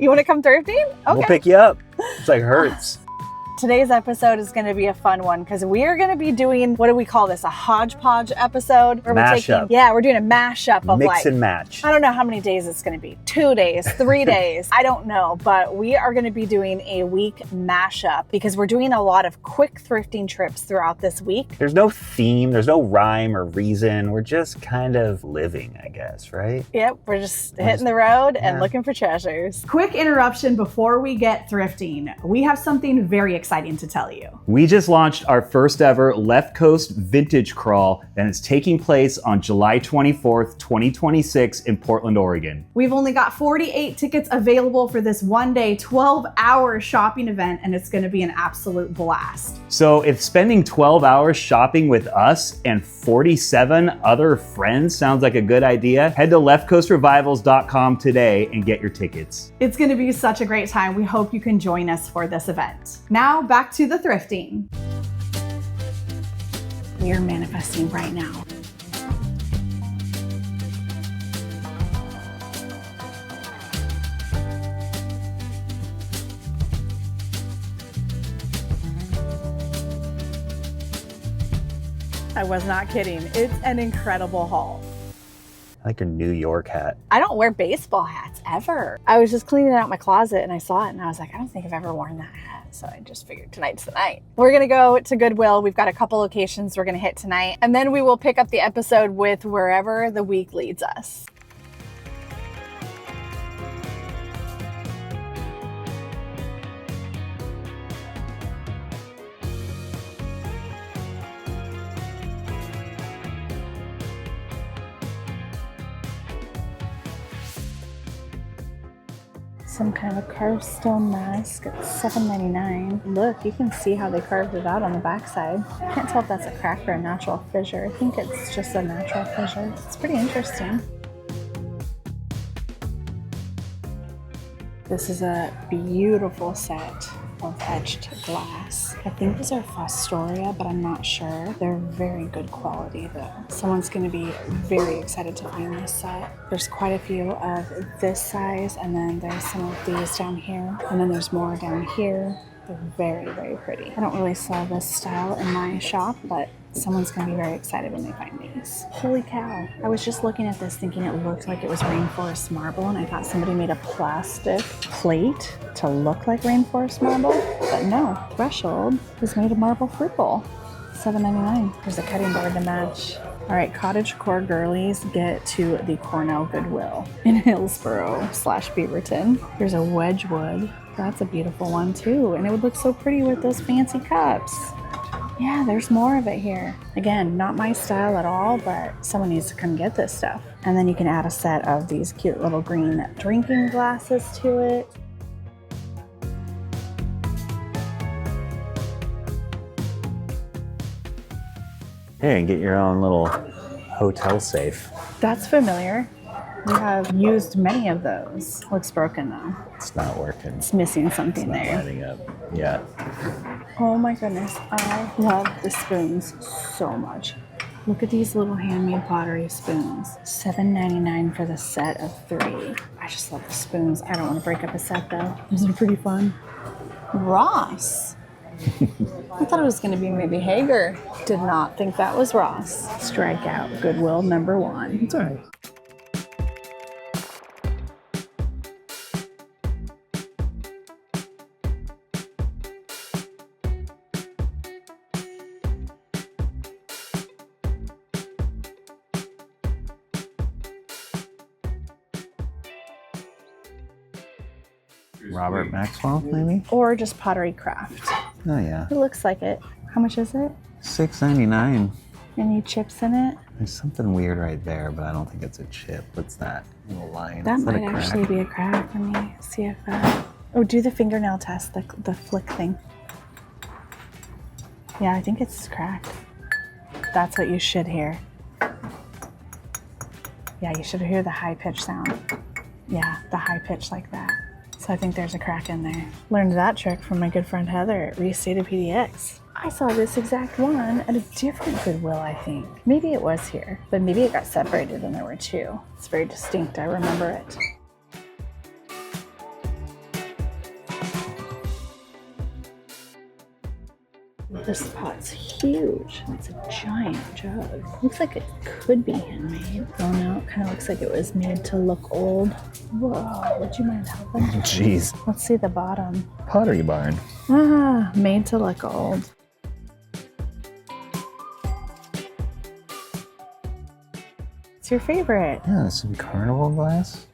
You want to come thrifting? Okay. We'll pick you up. It's like Hertz. Today's episode is going to be a fun one because we are going to be doing, what do we call this? A hodgepodge episode? Where we're doing a mashup of Mix and match. I don't know how many days it's going to be. 2 days, 3 days. I don't know, but we are going to be doing a week mashup because we're doing a lot of quick thrifting trips throughout this week. There's no theme. There's no rhyme or reason. We're just kind of living, I guess, right? Yep. We're just hitting the road and looking for treasures. Quick interruption before we get thrifting. We have something very exciting to tell you. We just launched our first ever Left Coast Vintage Crawl, and it's taking place on July 24th, 2026 in Portland, Oregon. We've only got 48 tickets available for this one-day, 12-hour shopping event, and it's going to be an absolute blast. So if spending 12 hours shopping with us and 47 other friends sounds like a good idea, head to leftcoastrevivals.com today and get your tickets. It's going to be such a great time. We hope you can join us for this event. Now back to the thrifting. We are manifesting right now. I was not kidding. It's an incredible haul. I like your New York hat. I don't wear baseball hats ever. I was just cleaning out my closet and I saw it and I was like, I don't think I've ever worn that hat. So I just figured tonight's the night. We're gonna go to Goodwill. We've got a couple locations we're gonna hit tonight. And then we will pick up the episode with wherever the week leads us. Some kind of a carved stone mask at $7.99. Look, you can see how they carved it out on the backside. I can't tell if that's a crack or a natural fissure. I think it's just a natural fissure. It's pretty interesting. This is a beautiful set of etched glass. I think these are Fostoria, but I'm not sure. They're very good quality though. Someone's gonna be very excited to find this set. There's quite a few of this size, and then there's some of these down here, and then there's more down here. They're very, very pretty. I don't really sell this style in my shop, but someone's gonna be very excited when they find these. Holy cow. I was just looking at this thinking it looked like it was rainforest marble, and I thought somebody made a plastic plate to look like rainforest marble, but no, Threshold is made of marble fruit bowl. $7.99. There's a cutting board to match. All right, cottage core girlies get to the Cornell Goodwill in Hillsboro/Beaverton. Here's a Wedgwood. That's a beautiful one too, and it would look so pretty with those fancy cups. Yeah, there's more of it here. Again, not my style at all, but someone needs to come get this stuff. And then you can add a set of these cute little green drinking glasses to it. Hey, and get your own little hotel safe. That's familiar. We have used many of those. Looks broken though. It's not working. It's missing something It's not there. lighting up. Yeah. Oh my goodness, I love the spoons so much. Look at these little handmade pottery spoons. $7.99 for the set of 3. I just love the spoons. I don't want to break up a set though. Those are pretty fun. Ross. I thought it was going to be maybe Hager. Did not think that was Ross. Strikeout. Goodwill #1. It's all right. Robert Maxwell, maybe? Or just pottery craft. Oh, yeah. It looks like it. How much is it? $6.99. Any chips in it? There's something weird right there, but I don't think it's a chip. What's that? Little line. That Is might a crack? actually be a crack. Let me see if oh, do the fingernail test, the flick thing. Yeah, I think it's cracked. That's what you should hear. Yeah, you should hear the high pitch sound. Yeah, the high pitch like that. So I think there's a crack in there. Learned that trick from my good friend Heather at Resale PDX. I saw this exact one at a different Goodwill, I think. Maybe it was here, but maybe it got separated and there were two. It's very distinct, I remember it. This pot's huge. It's a giant jug. Looks like it could be handmade. Oh no, it kind of looks like it was made to look old. Whoa, would you mind helping? Jeez. Let's see the bottom. Pottery barn. Ah, made to look old. What's your favorite? Yeah, some carnival glass.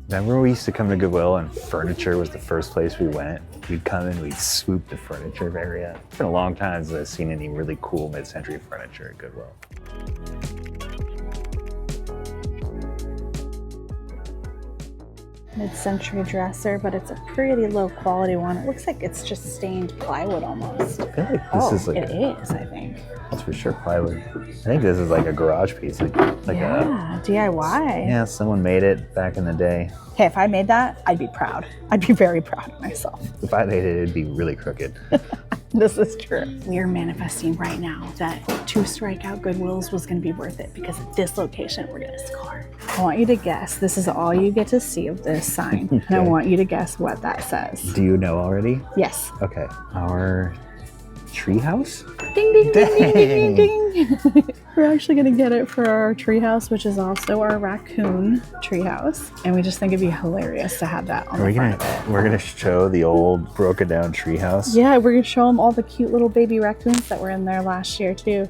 Remember we used to come to Goodwill and furniture was the first place we went? We'd come in, we'd swoop the furniture area. It's been a long time since I've seen any really cool mid-century furniture at Goodwill. Mid-century dresser, but it's a pretty low quality one. It looks like it's just stained plywood almost. I feel like this is like it is, I think. That's for sure plywood. I think this is like a garage piece, like yeah, DIY. Yeah, someone made it back in the day. Hey, if I made that, I'd be proud. I'd be very proud of myself. If I made it, it'd be really crooked. This is true. We're manifesting right now that 2 strikeout Goodwills was going to be worth it because at this location, we're going to score. I want you to guess. This is all you get to see of this sign. Okay. And I want you to guess what that says. Do you know already? Yes. Okay. Our treehouse? Ding, ding, ding, ding, ding, ding, ding. We're actually going to get it for our treehouse, which is also our raccoon treehouse. And we just think it'd be hilarious to have that on the front of it. We're gonna show the old broken down treehouse. Yeah, we're going to show them all the cute little baby raccoons that were in there last year too.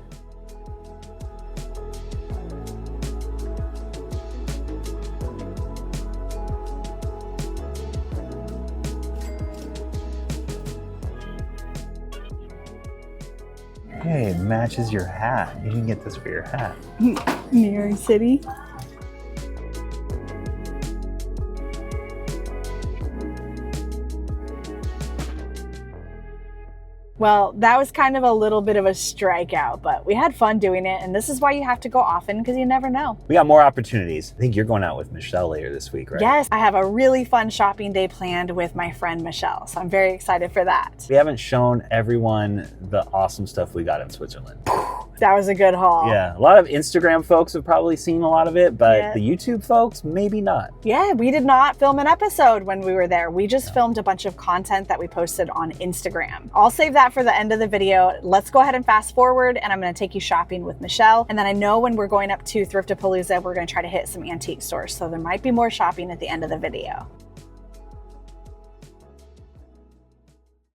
Hey, it matches your hat. You didn't get this for your hat. New York City. Well, that was kind of a little bit of a strikeout, but we had fun doing it, and this is why you have to go often, because you never know. We got more opportunities. I think you're going out with Michele later this week, right? Yes, I have a really fun shopping day planned with my friend Michele, so I'm very excited for that. We haven't shown everyone the awesome stuff we got in Switzerland. That was a good haul. Yeah, a lot of Instagram folks have probably seen a lot of it, but Yeah. the YouTube folks, maybe not. Yeah, we did not film an episode when we were there. We just filmed a bunch of content that we posted on Instagram. I'll save that for the end of the video. Let's go ahead and fast forward, and I'm going to take you shopping with Michele. And then I know when we're going up to Thriftapalooza, we're going to try to hit some antique stores. So there might be more shopping at the end of the video.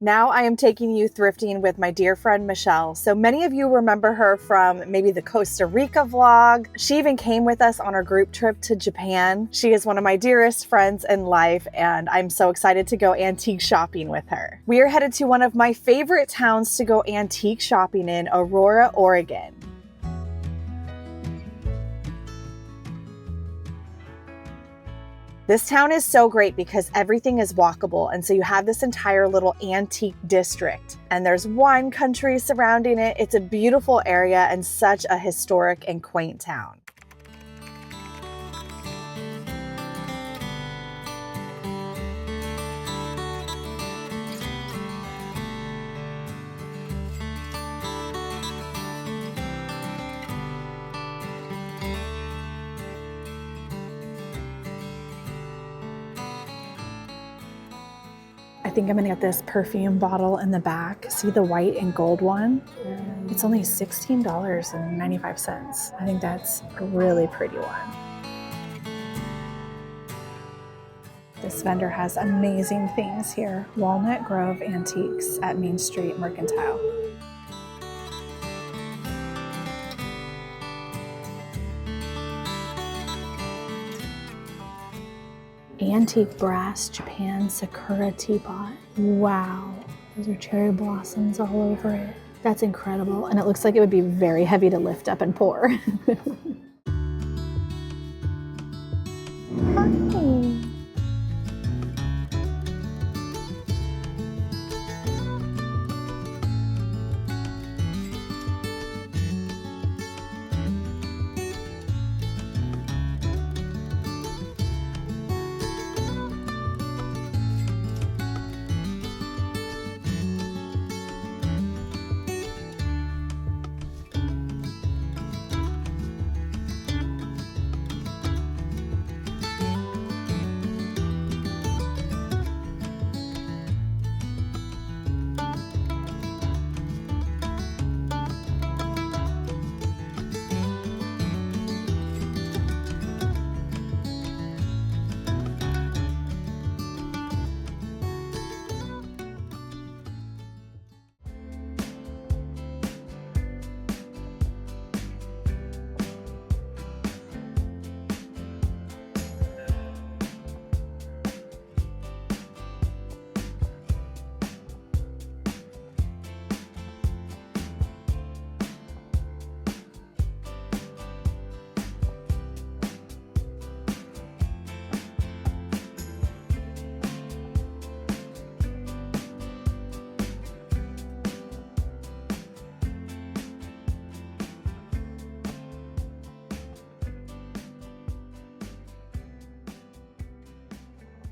Now I am taking you thrifting with my dear friend Michele. So many of you remember her from maybe the Costa Rica vlog. She even came with us on our group trip to Japan. She is one of my dearest friends in life, and I'm so excited to go antique shopping with her. We are headed to one of my favorite towns to go antique shopping in, Aurora, Oregon. This town is so great because everything is walkable, and so you have this entire little antique district, and there's wine country surrounding it. It's a beautiful area and such a historic and quaint town. I think I'm gonna get this perfume bottle in the back. See the white and gold one? It's only $16.95. I think that's a really pretty one. This vendor has amazing things here. Walnut Grove Antiques at Main Street Mercantile. Antique brass Japan Sakura teapot. Wow, those are cherry blossoms all over it. That's incredible, and it looks like it would be very heavy to lift up and pour. Hi.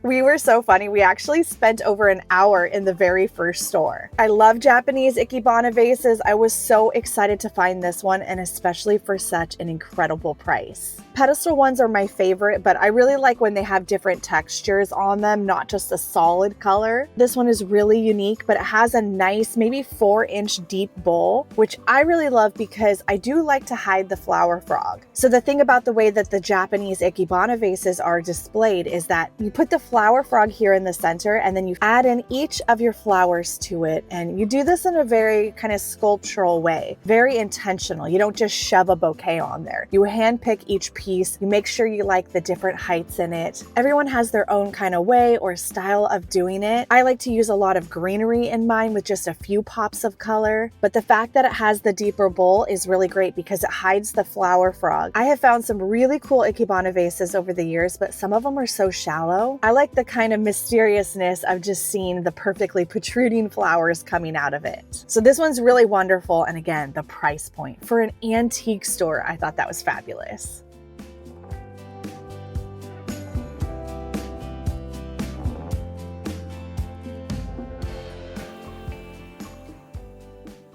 We were so funny. We actually spent over an hour in the very first store. I love Japanese ikebana vases. I was so excited to find this one, and especially for such an incredible price. Pedestal ones are my favorite, but I really like when they have different textures on them, not just a solid color. This one is really unique, but it has a nice, maybe 4-inch deep bowl, which I really love because I do like to hide the flower frog. So the thing about the way that the Japanese ikebana vases are displayed is that you put the flower frog here in the center, and then you add in each of your flowers to it. And you do this in a very kind of sculptural way, very intentional. You don't just shove a bouquet on there. You handpick each piece. You make sure you like the different heights in it. Everyone has their own kind of way or style of doing it. I like to use a lot of greenery in mine with just a few pops of color, but the fact that it has the deeper bowl is really great because it hides the flower frog. I have found some really cool ikebana vases over the years, but some of them are so shallow. I like the kind of mysteriousness of just seeing the perfectly protruding flowers coming out of it. So this one's really wonderful, and again, the price point. For an antique store, I thought that was fabulous.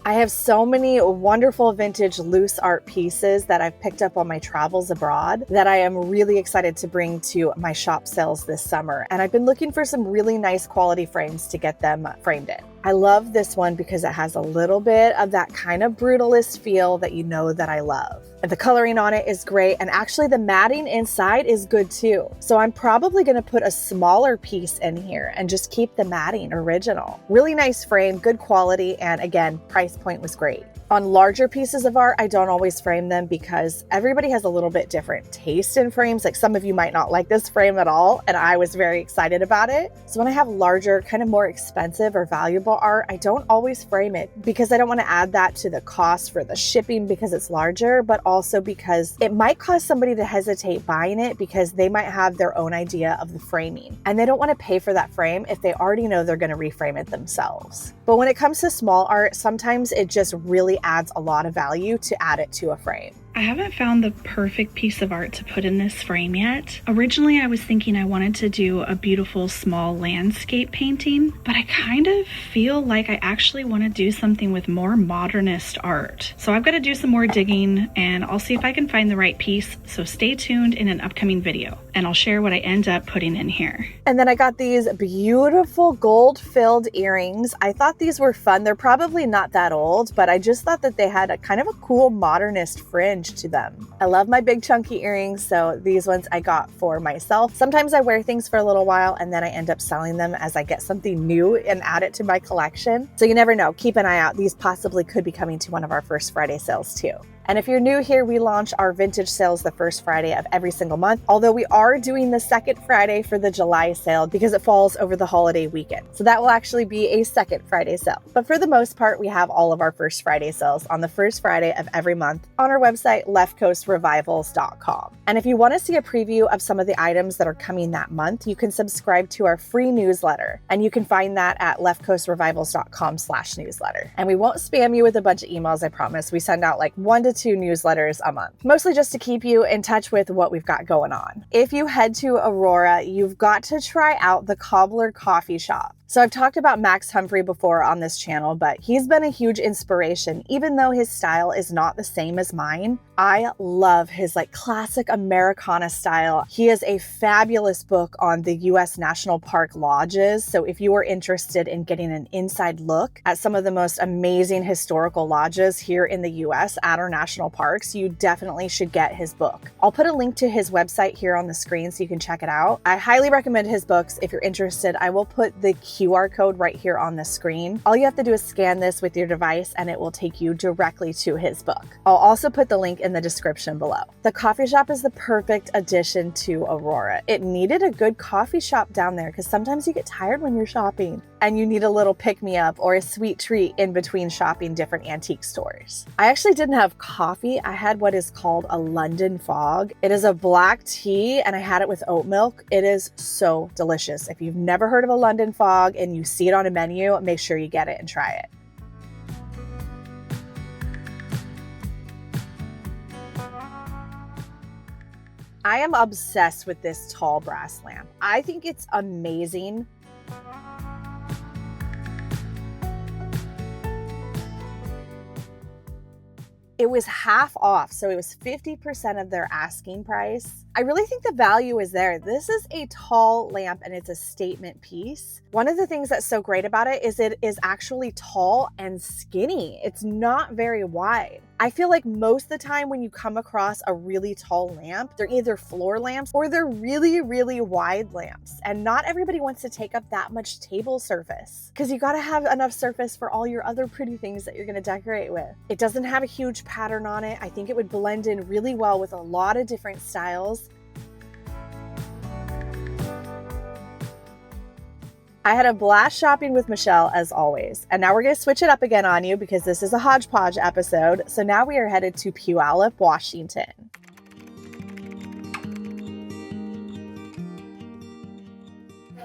I have so many wonderful vintage loose art pieces that I've picked up on my travels abroad that I am really excited to bring to my shop sales this summer. And I've been looking for some really nice quality frames to get them framed in. I love this one because it has a little bit of that kind of brutalist feel that you know that I love. And the coloring on it is great, and actually the matting inside is good too. So I'm probably going to put a smaller piece in here and just keep the matting original. Really nice frame, good quality, and again, price point was great. On larger pieces of art, I don't always frame them because everybody has a little bit different taste in frames. Like some of you might not like this frame at all, and I was very excited about it. So when I have larger, kind of more expensive or valuable art, I don't always frame it because I don't want to add that to the cost for the shipping because it's larger, but also because it might cause somebody to hesitate buying it because they might have their own idea of the framing and they don't want to pay for that frame if they already know they're going to reframe it themselves. But when it comes to small art, sometimes it just really adds a lot of value to add it to a frame. I haven't found the perfect piece of art to put in this frame yet. Originally, I was thinking I wanted to do a beautiful small landscape painting, but I kind of feel like I actually want to do something with more modernist art. So I've got to do some more digging, and I'll see if I can find the right piece. So stay tuned in an upcoming video, and I'll share what I end up putting in here. And then I got these beautiful gold-filled earrings. I thought these were fun. They're probably not that old, but I just thought that they had a kind of a cool modernist fringe to them. I love my big chunky earrings, so these ones I got for myself. Sometimes I wear things for a little while and then I end up selling them as I get something new and add it to my collection. So you never know. Keep an eye out. These possibly could be coming to one of our first Friday sales too. And if you're new here, we launch our vintage sales the first Friday of every single month, although we are doing the second Friday for the July sale because it falls over the holiday weekend. So that will actually be a second Friday sale. But for the most part, we have all of our first Friday sales on the first Friday of every month on our website, leftcoastrevivals.com. And if you want to see a preview of some of the items that are coming that month, you can subscribe to our free newsletter. And you can find that at leftcoastrevivals.com/newsletter. And we won't spam you with a bunch of emails, I promise. We send out like 1 to 2 newsletters a month, mostly just to keep you in touch with what we've got going on. If you head to Aurora, you've got to try out the Cobbler Coffee Shop. So I've talked about Max Humphrey before on this channel, but he's been a huge inspiration, even though his style is not the same as mine. I love his like classic Americana style. He has a fabulous book on the U.S. National Park lodges. So if you are interested in getting an inside look at some of the most amazing historical lodges here in the U.S. at our national parks, you definitely should get his book. I'll put a link to his website here on the screen so you can check it out. I highly recommend his books. If you're interested, I will put the QR code right here on the screen. All you have to do is scan this with your device and it will take you directly to his book. I'll also put the link in the description below. The coffee shop is the perfect addition to Aurora. It needed a good coffee shop down there because sometimes you get tired when you're shopping and you need a little pick-me-up or a sweet treat in between shopping different antique stores. I actually didn't have coffee. I had what is called a London Fog. It is a black tea and I had it with oat milk. It is so delicious. If you've never heard of a London Fog and you see it on a menu, make sure you get it and try it. I am obsessed with this tall brass lamp. I think it's amazing. It was half off, so it was 50% of their asking price. I really think the value is there. This is a tall lamp and it's a statement piece. One of the things that's so great about it is actually tall and skinny. It's not very wide. I feel like most of the time when you come across a really tall lamp, they're either floor lamps or they're really, really wide lamps. And not everybody wants to take up that much table surface because you gotta have enough surface for all your other pretty things that you're gonna decorate with. It doesn't have a huge pattern on it. I think it would blend in really well with a lot of different styles. I had a blast shopping with Michele as always, and now we're gonna switch it up again on you because this is a hodgepodge episode. So now we are headed to Puyallup, Washington.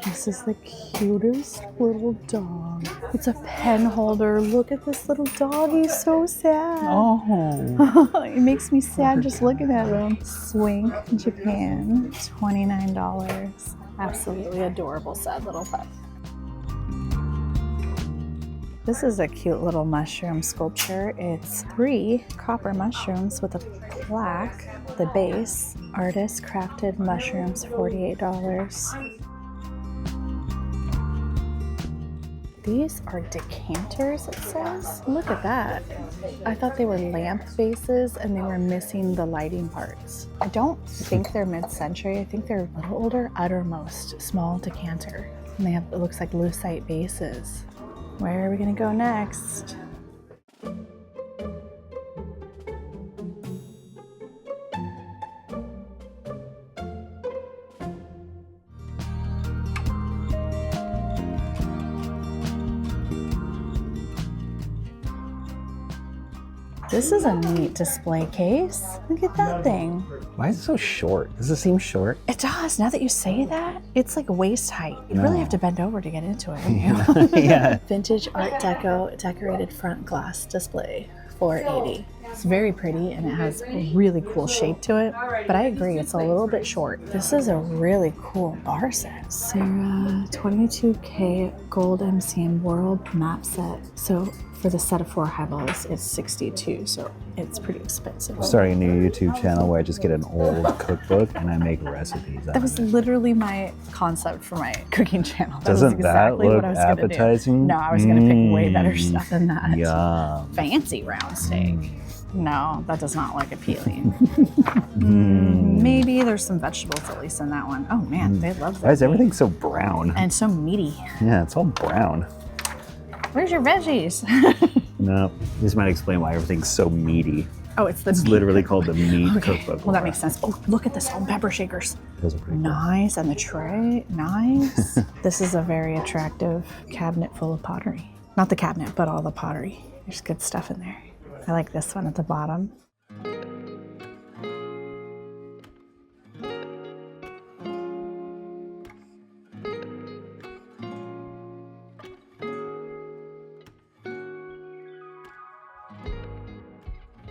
This is the cutest little dog. It's a pen holder. Look at this little dog. He's so sad. Oh. It makes me sad just looking at him. Swink, Japan, $29. Absolutely adorable, sad little pup. This is a cute little mushroom sculpture. It's 3 copper mushrooms with a plaque, the base. Artist crafted mushrooms, $48. These are decanters, it says. Look at that. I thought they were lamp bases and they were missing the lighting parts. I don't think they're mid-century. I think they're a little older. Uttermost small decanter. And they have, it looks like lucite bases. Where are we gonna go next? This is a neat display case. Look at that thing. Why is it so short? Does it seem short? It does. Now that you say that, it's like waist height. You'd really have to bend over to get into it, wouldn't you? Yeah. Vintage Art Deco decorated front glass display, $4.80. It's very pretty and it has a really cool shape to it, but I agree, it's a little bit short. This is a really cool bar set. Sarah, 22K gold MCM world map set. So for the set of 4 highballs, it's $62, so it's pretty expensive. I'm starting a new YouTube channel where I just get an old cookbook and I make recipes. That was literally my concept for my cooking channel. That Doesn't was exactly that look what I was gonna appetizing? do. No, I was gonna pick way better stuff than that. Yum. Fancy round steak. No, that does not look appealing. Maybe there's some vegetables at least in that one. Oh man, they love that. Why is everything so brown? And so meaty. Yeah, it's all brown. Where's your veggies? No, this might explain why everything's so meaty. Oh, it's the It's meat. literally called the meat Okay, cookbook. well that makes sense. Oh, look at the salt and pepper shakers. Those are pretty cool. Nice, and the tray, nice. This is a very attractive cabinet full of pottery. Not the cabinet, but all the pottery. There's good stuff in there. I like this one at the bottom.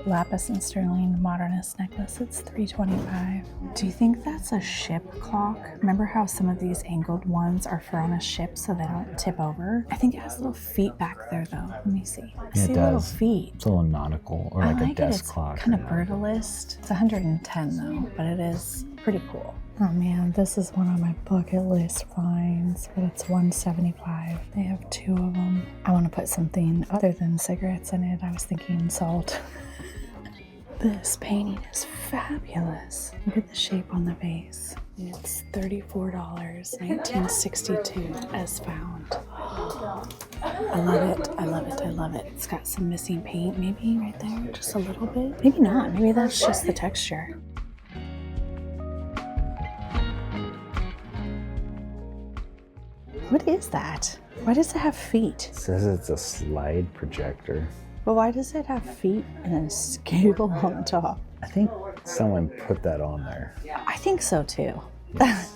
Lapis and sterling modernist necklace. It's $325. Do you think that's a ship clock? Remember how some of these angled ones are for on a ship so they don't tip over? I think it has little feet back there though. Let me see. I see little feet. It's a little nautical or I like a like it. desk It's clock. kind of brutalist. It's 110 though, but it is pretty cool. Oh man, this is one of my bucket list finds, but it's $175. They have 2 of them. I want to put something other than cigarettes in it. I was thinking salt. This painting is fabulous. Look at the shape on the base. It's $34, 1962 as found. I love it, I love it, I love it. It's got some missing paint maybe right there, just a little bit. Maybe not, maybe that's just the texture. What is that? Why does it have feet? It says it's a slide projector. But why does it have feet and then scale on top? I think someone put that on there. I think so too. Yes.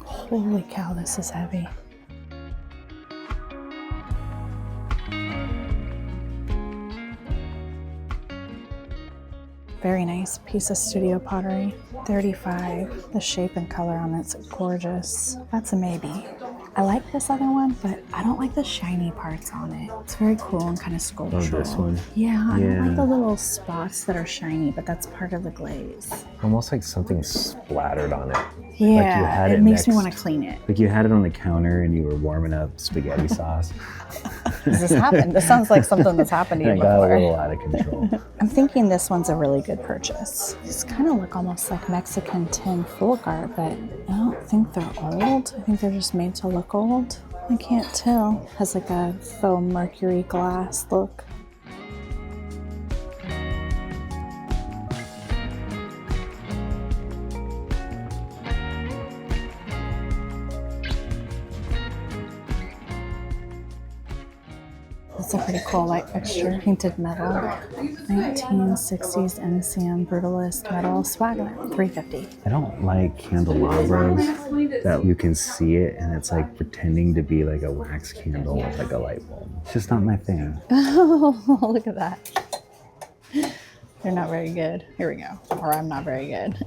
Holy cow, this is heavy. Very nice piece of studio pottery. $35. The shape and color on it's gorgeous. That's a maybe. I like this other one, but I don't like the shiny parts on it. It's very cool and kind of sculptural. Oh, this one? Yeah, I don't like Yeah. the little spots that are shiny, but that's part of the glaze. Almost like something splattered on it. Yeah, had it it makes me next- want to clean it. Like you had it on the counter and you were warming up spaghetti sauce. Does this happen? This sounds like something that's happened to you And it got a before. little out of control. I'm thinking this one's a really good purchase. These kind of look almost like Mexican tin folk art, but I don't think they're old. I think they're just made to look old. I can't tell. Has like a faux mercury glass look. That's a pretty cool light fixture. Painted metal. 1960s NCM Brutalist metal swagger. $350. I don't like candelabras that you can see it and it's like pretending to be like a wax candle with like a light bulb. It's just not my thing. Oh, look at that. They're not very good. Here we go. Or I'm not very good.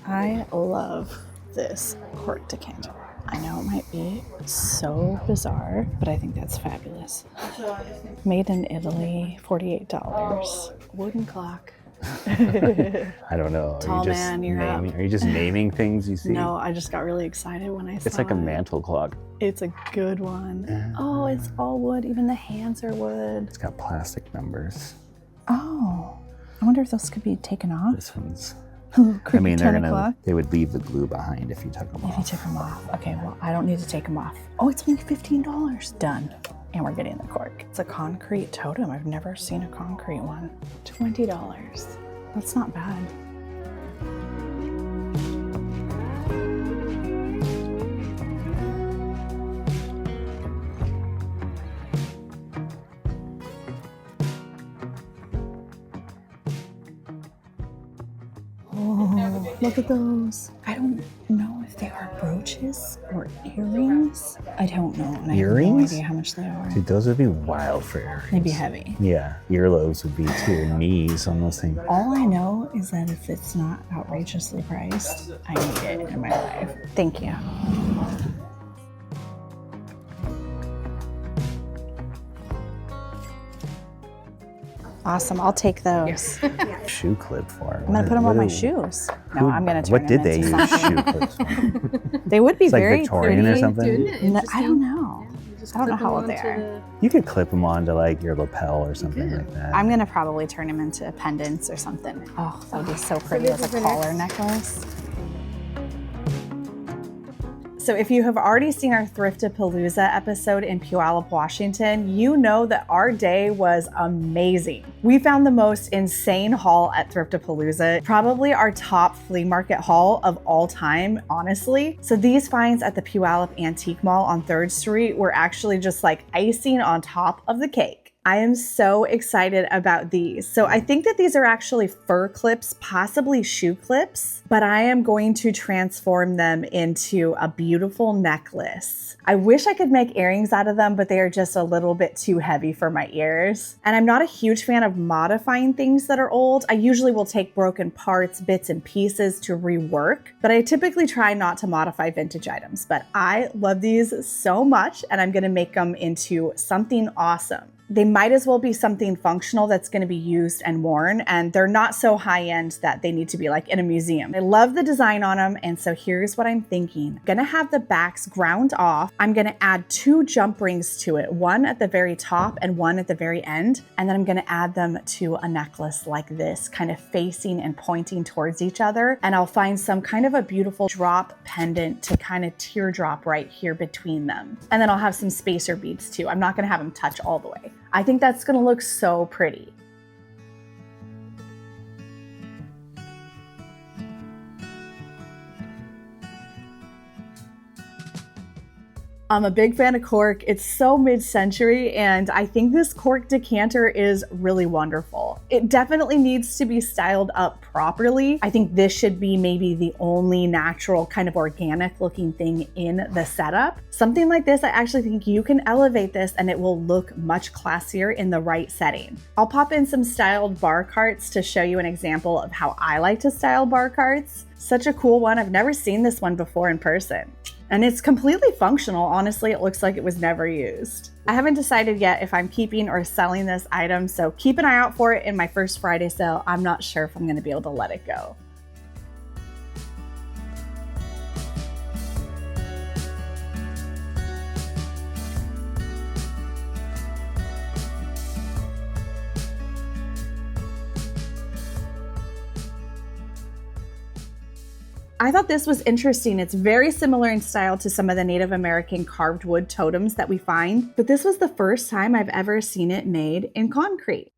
I love this cork decanter. I know it might be so bizarre, but I think that's fabulous. Made in Italy, $48. Wooden clock. I don't know. Tall man, you're up. Are you just naming things you see? No, I just got really excited when I saw it. It's like a mantle clock. It's a good one. Oh, it's all wood. Even the hands are wood. It's got plastic numbers. Oh, I wonder if those could be taken off. This one's. Creepy I mean, 10 o'clock. they would leave the glue behind if you took them If you off. took them off. Okay, well, I don't need to take them off. Oh, it's only $15. Done. And we're getting the cork. It's a concrete totem. I've never seen a concrete one. $20. That's not bad. Oh, look at those. I don't know if they are brooches or earrings. I don't know. And I have no Earrings? idea how much they are. Dude, those would be wild for earrings. They'd be heavy. Yeah, earlobes would be to your knees on those things. All I know is that if it's not outrageously priced, I need it in my life. Thank you. Awesome. I'll take those. Shoe clip for it. I'm gonna put them on my shoes. No, I'm gonna turn What did them they into use something. shoe clips for? They would be It's like very Victorian pretty. or something? No, I don't know. I don't know how old they are. You could clip them onto like your lapel or something like that. I'm gonna probably turn them into pendants or something. Oh, that would be so pretty as a collar necklace. So if you have already seen our Thriftapalooza episode in Puyallup, Washington, you know that our day was amazing. We found the most insane haul at Thriftapalooza, probably our top flea market haul of all time, honestly. So these finds at the Puyallup Antique Mall on 3rd Street were actually just like icing on top of the cake. I am so excited about these. So I think that these are actually fur clips, possibly shoe clips, but I am going to transform them into a beautiful necklace. I wish I could make earrings out of them, but they are just a little bit too heavy for my ears. And I'm not a huge fan of modifying things that are old. I usually will take broken parts, bits and pieces to rework, but I typically try not to modify vintage items. But I love these so much, and I'm gonna make them into something awesome. They might as well be something functional that's going to be used and worn, and they're not so high end that they need to be like in a museum. I love the design on them, and so here's what I'm thinking. I'm gonna have the backs ground off. I'm gonna add 2 jump rings to it, one at the very top and one at the very end, and then I'm gonna add them to a necklace like this, kind of facing and pointing towards each other, and I'll find some kind of a beautiful drop pendant to kind of teardrop right here between them. And then I'll have some spacer beads too. I'm not gonna have them touch all the way. I think that's gonna look so pretty. I'm a big fan of cork. It's so mid-century, and I think this cork decanter is really wonderful. It definitely needs to be styled up properly. I think this should be maybe the only natural kind of organic looking thing in the setup. Something like this, I actually think you can elevate this and it will look much classier in the right setting. I'll pop in some styled bar carts to show you an example of how I like to style bar carts. Such a cool one. I've never seen this one before in person. And it's completely functional. Honestly, it looks like it was never used. I haven't decided yet if I'm keeping or selling this item, so keep an eye out for it in my first Friday sale. I'm not sure if I'm going to be able to let it go. I thought this was interesting. It's very similar in style to some of the Native American carved wood totems that we find, but this was the first time I've ever seen it made in concrete.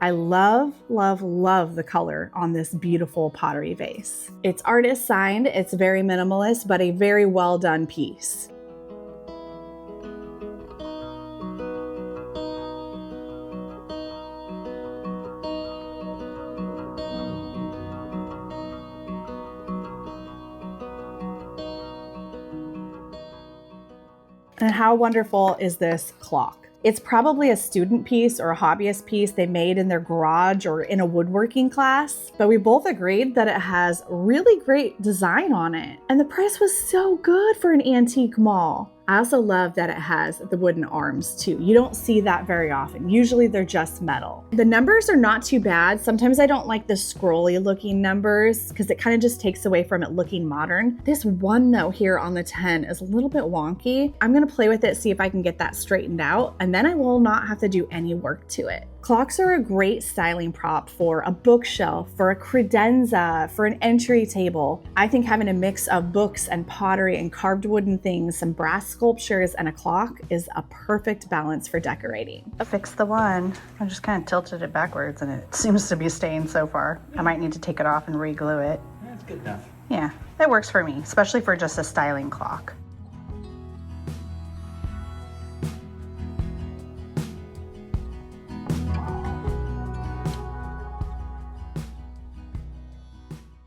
I love, love, love the color on this beautiful pottery vase. It's artist signed, it's very minimalist, but a very well done piece. And how wonderful is this clock? It's probably a student piece or a hobbyist piece they made in their garage or in a woodworking class, but we both agreed that it has really great design on it. And the price was so good for an antique mall. I also love that it has the wooden arms too. You don't see that very often. Usually they're just metal. The numbers are not too bad. Sometimes I don't like the scrolly looking numbers because it kind of just takes away from it looking modern. This one though here on the 10 is a little bit wonky. I'm gonna play with it, see if I can get that straightened out, and then I will not have to do any work to it. Clocks are a great styling prop for a bookshelf, for a credenza, for an entry table. I think having a mix of books and pottery and carved wooden things, some brass sculptures, and a clock is a perfect balance for decorating. I fixed the one. I just kind of tilted it backwards and it seems to be staying so far. I might need to take it off and re-glue it. That's good enough. Yeah, that works for me, especially for just a styling clock.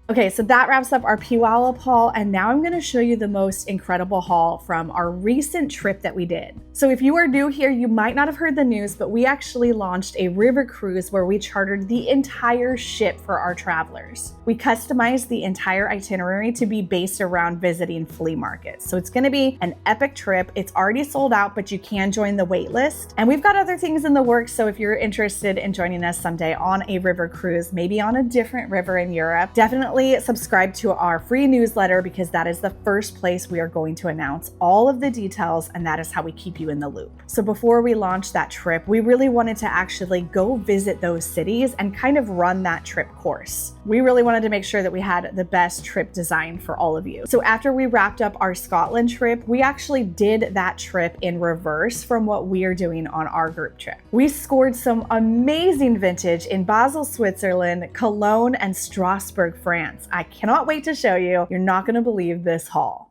Okay, so that wraps up our Puyallup haul, and now I'm going to show you the most incredible haul from our recent trip that we did. So if you are new here, you might not have heard the news, but we actually launched a river cruise where we chartered the entire ship for our travelers. We customized the entire itinerary to be based around visiting flea markets. So it's going to be an epic trip. It's already sold out, but you can join the wait list. And we've got other things in the works, so if you're interested in joining us someday on a river cruise, maybe on a different river in Europe, definitely subscribe to our free newsletter because that is the first place we are going to announce all of the details, and that is how we keep you in the loop. So before we launched that trip, we really wanted to actually go visit those cities and kind of run that trip course. We really wanted to make sure that we had the best trip design for all of you. So after we wrapped up our Scotland trip, we actually did that trip in reverse from what we are doing on our group trip. We scored some amazing vintage in Basel, Switzerland, Cologne, and Strasbourg, France. I cannot wait to show you. You're not going to believe this haul.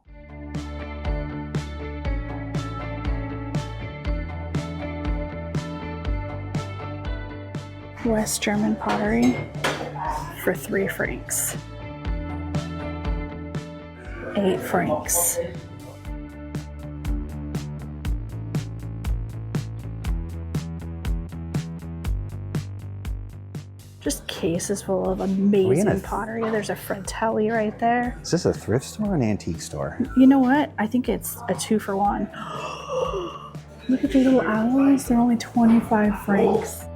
West German pottery for 3 francs. 8 francs. Just cases full of amazing pottery. There's a Fratelli right there. Is this a thrift store or an antique store? You know what? I think it's a 2-for-1. Look at the little alloys. They're only 25 francs.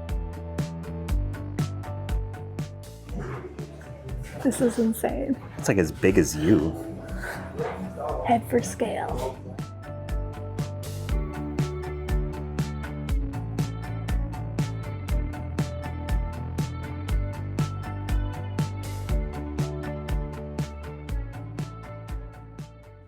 This is insane. It's like as big as you. Head for scale.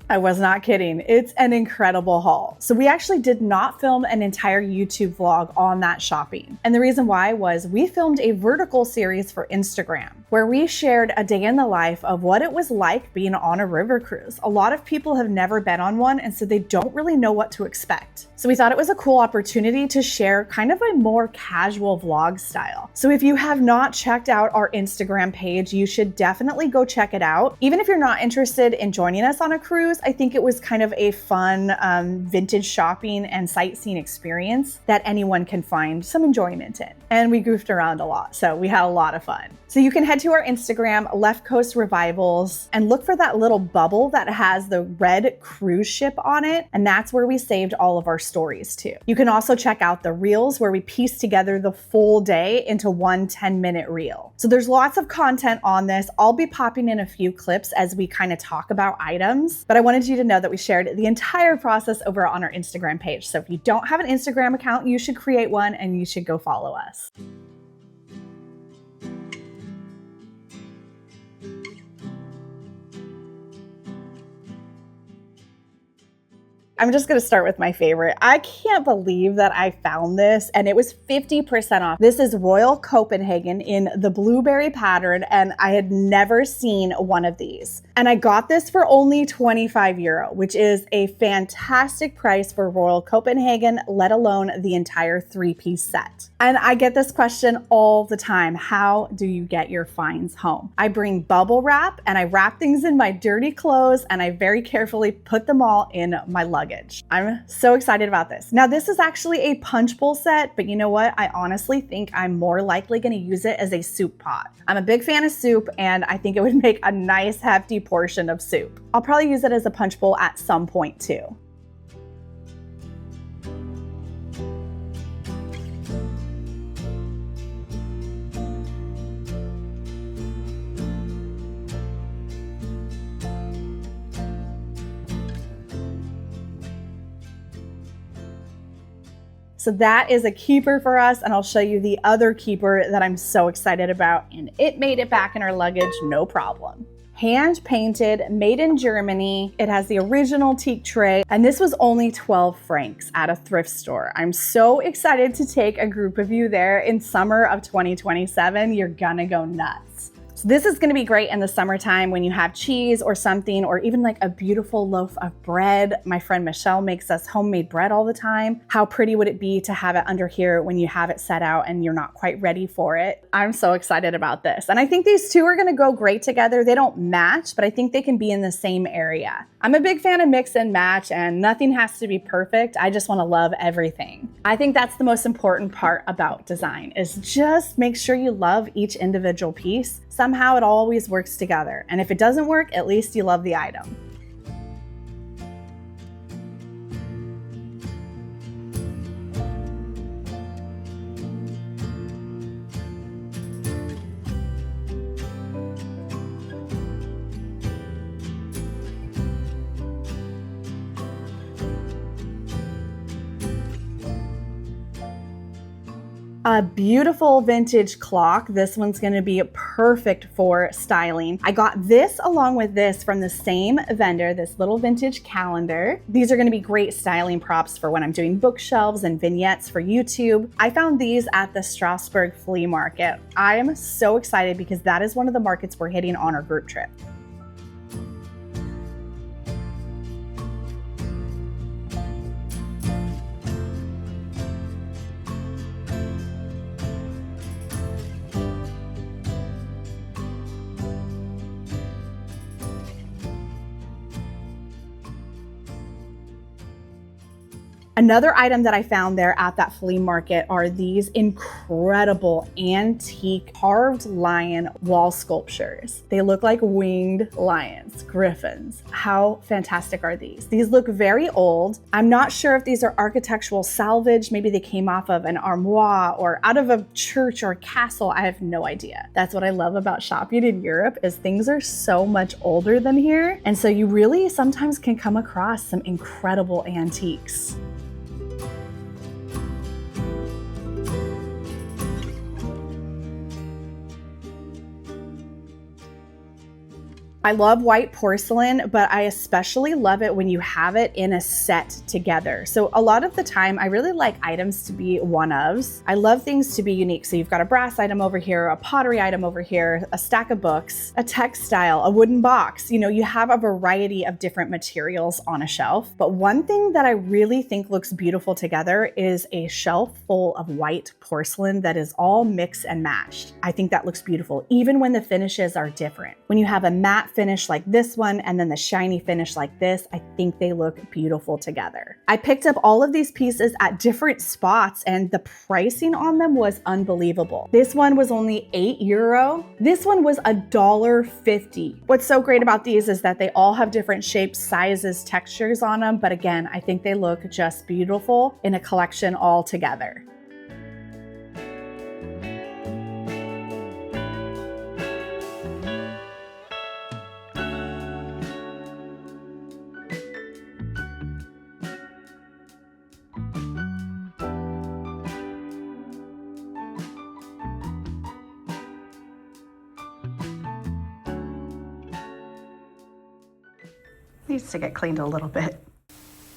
I was not kidding. It's an incredible haul. So we actually did not film an entire YouTube vlog on that shopping. And the reason why was we filmed a vertical series for Instagram where we shared a day in the life of what it was like being on a river cruise. A lot of people have never been on one, and so they don't really know what to expect. So we thought it was a cool opportunity to share kind of a more casual vlog style. So if you have not checked out our Instagram page, you should definitely go check it out. Even if you're not interested in joining us on a cruise, I think it was kind of a fun vintage shopping and sightseeing experience that anyone can find some enjoyment in. And we goofed around a lot, so we had a lot of fun. So you can head to our Instagram, Left Coast Revivals, and look for that little bubble that has the red cruise ship on it, and that's where we saved all of our stories too. You can also check out the reels where we piece together the full day into one 10-minute reel. So there's lots of content on this. I'll be popping in a few clips as we kind of talk about items, but I wanted you to know that we shared the entire process over on our Instagram page. So if you don't have an Instagram account, you should create one and you should go follow us. I'm just gonna start with my favorite. I can't believe that I found this and it was 50% off. This is Royal Copenhagen in the blueberry pattern, and I had never seen one of these. And I got this for only 25 euro, which is a fantastic price for Royal Copenhagen, let alone the entire 3-piece set. And I get this question all the time. How do you get your finds home? I bring bubble wrap and I wrap things in my dirty clothes and I very carefully put them all in my luggage. I'm so excited about this. Now, this is actually a punch bowl set, but you know what? I honestly think I'm more likely gonna use it as a soup pot. I'm a big fan of soup and I think it would make a nice hefty portion of soup. I'll probably use it as a punch bowl at some point too. So that is a keeper for us, and I'll show you the other keeper that I'm so excited about, and it made it back in our luggage, no problem. Hand painted, made in Germany. It has the original teak tray, and this was only 12 francs at a thrift store. I'm so excited to take a group of you there in summer of 2027. You're gonna go nuts. So this is gonna be great in the summertime when you have cheese or something, or even like a beautiful loaf of bread. My friend Michele makes us homemade bread all the time. How pretty would it be to have it under here when you have it set out and you're not quite ready for it? I'm so excited about this. And I think these two are gonna go great together. They don't match, but I think they can be in the same area. I'm a big fan of mix and match, and nothing has to be perfect. I just wanna love everything. I think that's the most important part about design, is just make sure you love each individual piece. Somehow it always works together. And if it doesn't work, at least you love the item. A beautiful vintage clock. This one's gonna be perfect for styling. I got this along with this from the same vendor, this little vintage calendar. These are gonna be great styling props for when I'm doing bookshelves and vignettes for YouTube. I found these at the Strasbourg Flea Market. I am so excited because that is one of the markets we're hitting on our group trip. Another item that I found there at that flea market are these incredible antique carved lion wall sculptures. They look like winged lions, griffins. How fantastic are these? These look very old. I'm not sure if these are architectural salvage. Maybe they came off of an armoire or out of a church or castle. I have no idea. That's what I love about shopping in Europe, is things are so much older than here. And so you really sometimes can come across some incredible antiques. I love white porcelain, but I especially love it when you have it in a set together. So a lot of the time, I really like items to be one-ofs. I love things to be unique. So you've got a brass item over here, a pottery item over here, a stack of books, a textile, a wooden box. You know, you have a variety of different materials on a shelf. But one thing that I really think looks beautiful together is a shelf full of white porcelain that is all mix and matched. I think that looks beautiful, even when the finishes are different. When you have a matte finish like this one and then the shiny finish like this, I think they look beautiful together. I picked up all of these pieces at different spots and the pricing on them was unbelievable. This one was only €8. This one was $1.50. What's so great about these is that they all have different shapes, sizes, textures on them, but again, I think they look just beautiful in a collection all together. Needs to get cleaned a little bit.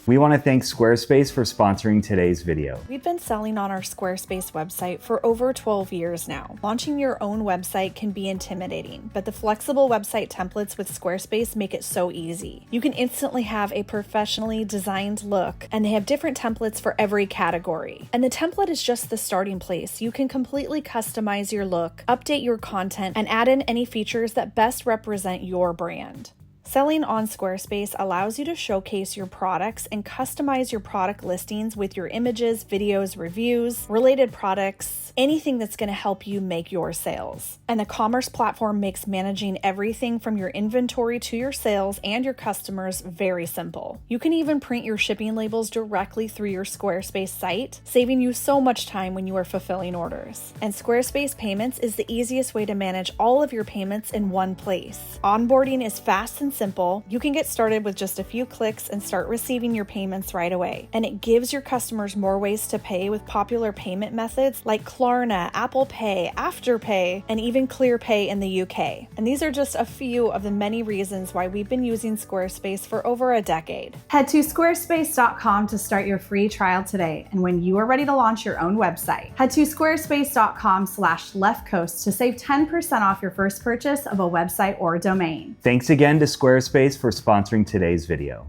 We want to thank Squarespace for sponsoring today's video. We've been selling on our Squarespace website for over 12 years now. Launching your own website can be intimidating, but the flexible website templates with Squarespace make it so easy. You can instantly have a professionally designed look, and they have different templates for every category. And the template is just the starting place. You can completely customize your look, update your content, and add in any features that best represent your brand. Selling on Squarespace allows you to showcase your products and customize your product listings with your images, videos, reviews, related products, anything that's going to help you make your sales. And the commerce platform makes managing everything from your inventory to your sales and your customers very simple. You can even print your shipping labels directly through your Squarespace site, saving you so much time when you are fulfilling orders. And Squarespace Payments is the easiest way to manage all of your payments in one place. Onboarding is fast and simple. You can get started with just a few clicks and start receiving your payments right away. And it gives your customers more ways to pay with popular payment methods like Klarna, Apple Pay, Afterpay, and even ClearPay in the UK. And these are just a few of the many reasons why we've been using Squarespace for over a decade. Head to squarespace.com to start your free trial today. And when you are ready to launch your own website, head to squarespace.com/leftcoast to save 10% off your first purchase of a website or domain. Thanks again to Squarespace for sponsoring today's video.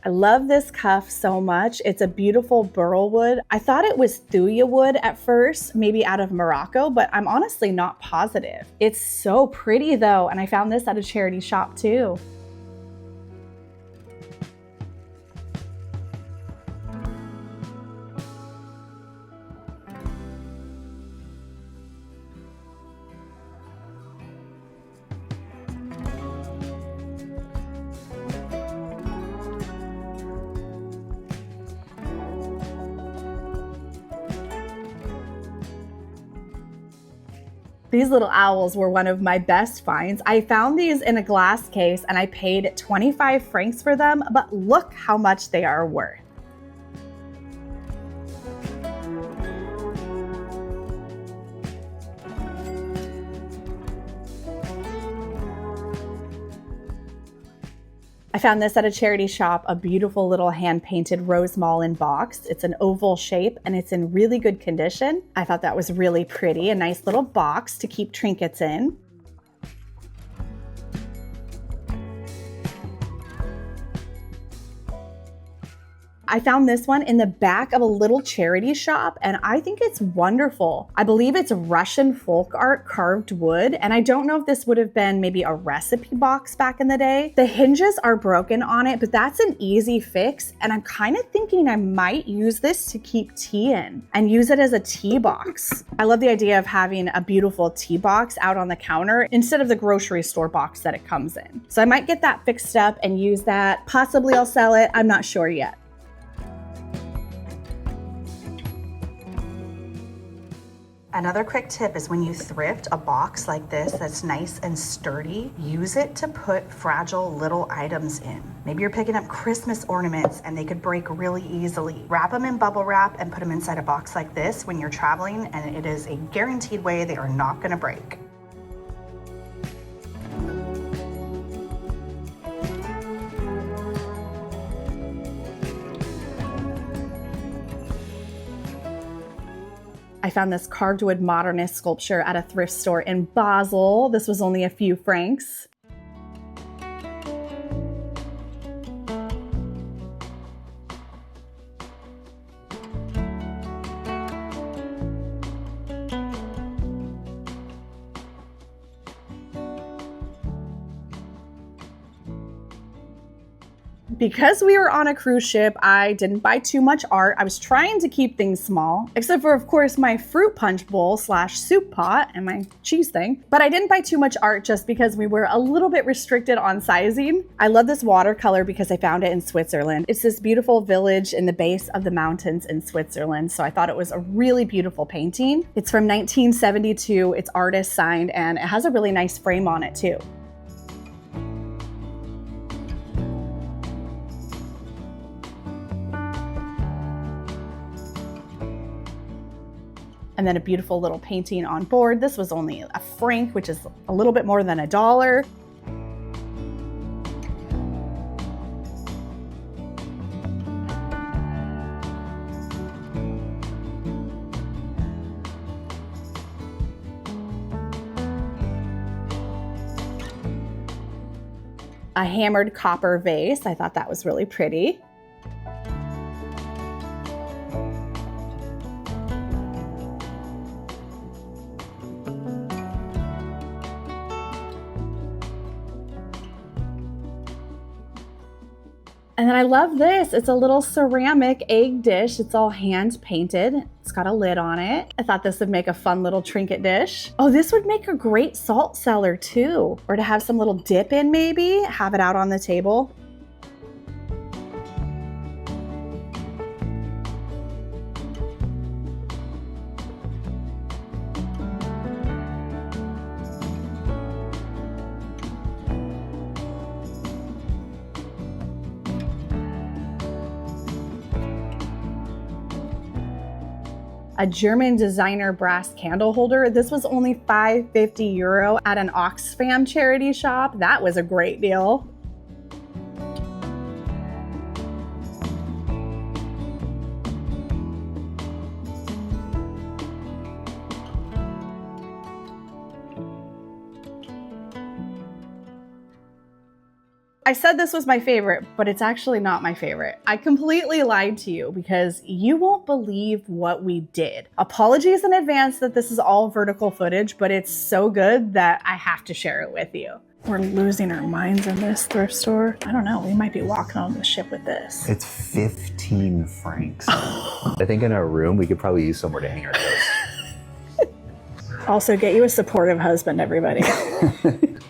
I love this cuff so much. It's a beautiful burl wood. I thought it was thuya wood at first, maybe out of Morocco, but I'm honestly not positive. It's so pretty though, and I found this at a charity shop too. These little owls were one of my best finds. I found these in a glass case and I paid 25 francs for them, but look how much they are worth. I found this at a charity shop, a beautiful little hand-painted rose mullein box. It's an oval shape and it's in really good condition. I thought that was really pretty, a nice little box to keep trinkets in. I found this one in the back of a little charity shop and I think it's wonderful. I believe it's Russian folk art carved wood, and I don't know if this would have been maybe a recipe box back in the day. The hinges are broken on it, but that's an easy fix, and I'm kind of thinking I might use this to keep tea in and use it as a tea box. I love the idea of having a beautiful tea box out on the counter instead of the grocery store box that it comes in. So I might get that fixed up and use that. Possibly I'll sell it, I'm not sure yet. Another quick tip is when you thrift a box like this that's nice and sturdy, use it to put fragile little items in. Maybe you're picking up Christmas ornaments and they could break really easily. Wrap them in bubble wrap and put them inside a box like this when you're traveling, and it is a guaranteed way they are not gonna break. I found this carved wood modernist sculpture at a thrift store in Basel. This was only a few francs. Because we were on a cruise ship, I didn't buy too much art. I was trying to keep things small, except for, of course, my fruit punch bowl / soup pot and my cheese thing. But I didn't buy too much art just because we were a little bit restricted on sizing. I love this watercolor because I found it in Switzerland. It's this beautiful village in the base of the mountains in Switzerland, so I thought it was a really beautiful painting. It's from 1972, it's artist signed, and it has a really nice frame on it too. And then a beautiful little painting on board. This was only a franc, which is a little bit more than $1. A hammered copper vase. I thought that was really pretty. And then I love this. It's a little ceramic egg dish. It's all hand painted. It's got a lid on it. I thought this would make a fun little trinket dish. Oh, this would make a great salt cellar too. Or to have some little dip in maybe, have it out on the table. A German designer brass candle holder. This was only €5.50 at an Oxfam charity shop. That was a great deal. I said this was my favorite, but it's actually not my favorite. I completely lied to you because you won't believe what we did. Apologies in advance that this is all vertical footage, but it's so good that I have to share it with you. We're losing our minds in this thrift store. I don't know, we might be walking on the ship with this. It's 15 francs. I think in our room, we could probably use somewhere to hang our clothes. Also, get you a supportive husband, everybody.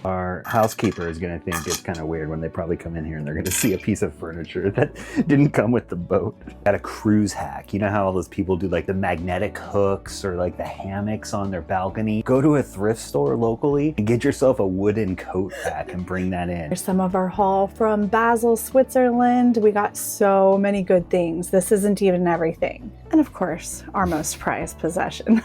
Our housekeeper is going to think it's kind of weird when they probably come in here and they're going to see a piece of furniture that didn't come with the boat. Got a cruise hack. You know how all those people do like the magnetic hooks or like the hammocks on their balcony? Go to a thrift store locally and get yourself a wooden coat pack and bring that in. Here's some of our haul from Basel, Switzerland. We got so many good things. This isn't even everything. And of course, our most prized possession.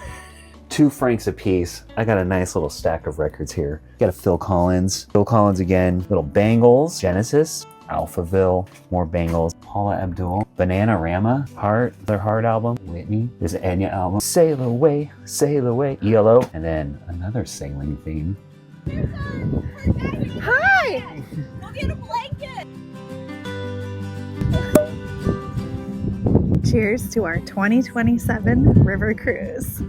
2 francs a piece. I got a nice little stack of records here. Got a Phil Collins. Phil Collins again. Little Bangles. Genesis. Alphaville. More Bangles. Paula Abdul. Bananarama. Heart. Their Heart album. Whitney. There's an Enya album. Sail Away. Sail Away. ELO. And then another sailing theme. Hi! Go get a blanket! Cheers to our 2027 river cruise.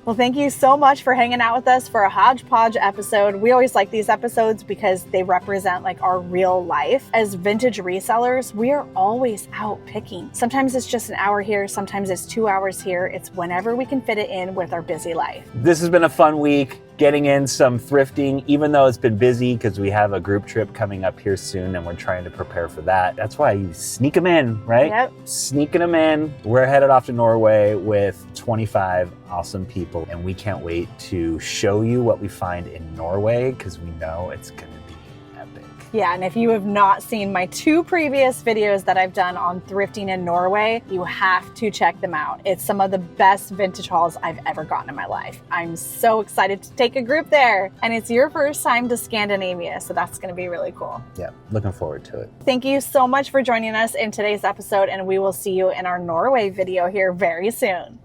Well, thank you so much for hanging out with us for a hodgepodge episode. We always like these episodes because they represent like our real life. As vintage resellers, we are always out picking. Sometimes it's just an hour here, sometimes it's 2 hours here. It's whenever we can fit it in with our busy life. This has been a fun week. getting in some thrifting, even though it's been busy because we have a group trip coming up here soon and we're trying to prepare for that. That's why you sneak them in, right? Yep. Sneaking them in. We're headed off to Norway with 25 awesome people, and we can't wait to show you what we find in Norway because we know it's going to be epic. Yeah, and if you have not seen my 2 previous videos that I've done on thrifting in Norway, you have to check them out. It's some of the best vintage hauls I've ever gotten in my life. I'm so excited to take a group there, and it's your first time to Scandinavia, so that's going to be really cool. Yeah, looking forward to it. Thank you so much for joining us in today's episode, and we will see you in our Norway video here very soon.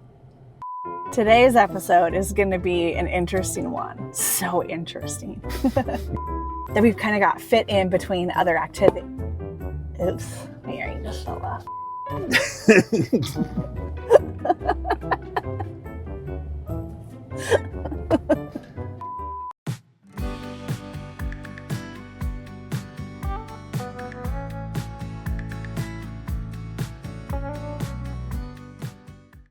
Today's episode is going to be an interesting one. So interesting. That we've kind of got fit in between other activities. Oops, here, you just fell off.